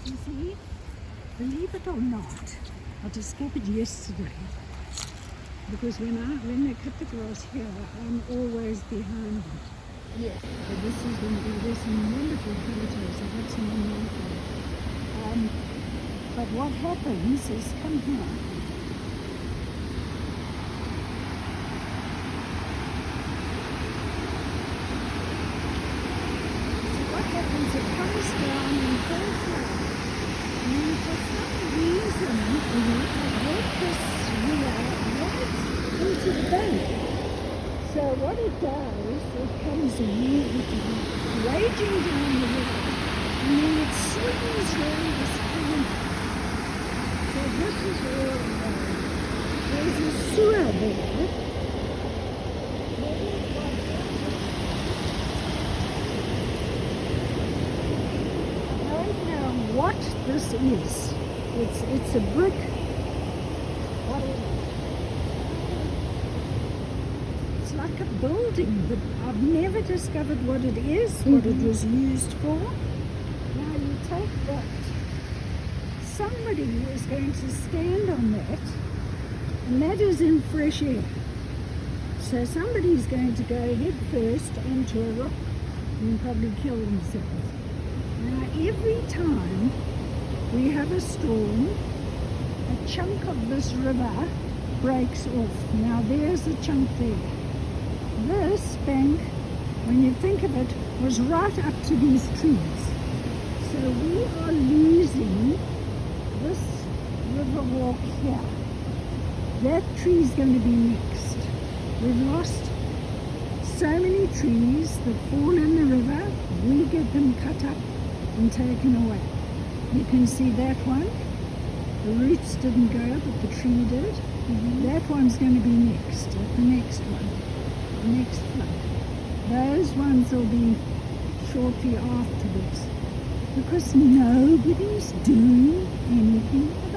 You see, believe it or not, I discovered yesterday, because when they cut the grass here, I'm always behind them. Yes. But this is there's some wonderful photos. I've got some on my phone. But what happens is, come here. It comes down and goes down. And for some reason, I brought this wheel right into the bank. So what it does, it comes raging down the river, and then it swings around this corner. So this is all there's a sewer there. What this is, it's a brick. What is it? It's like a building, but I've never discovered what it is, what it was used for. Now you take that. Somebody is going to stand on that, and that is in fresh air. So somebody's going to go head first into a rock and probably kill themselves. Now, every time we have a storm, a chunk of this river breaks off. Now, there's a chunk there. This bank, when you think of it, was right up to these trees. So we are losing this river walk here. That tree is going to be next. We've lost so many trees that fall in the river. We get them cut up and taken away. You can see that one. The roots didn't go, but the tree did. That one's going to be next, the next one, the next flood. Those ones will be shortly afterwards, because nobody's doing anything about it.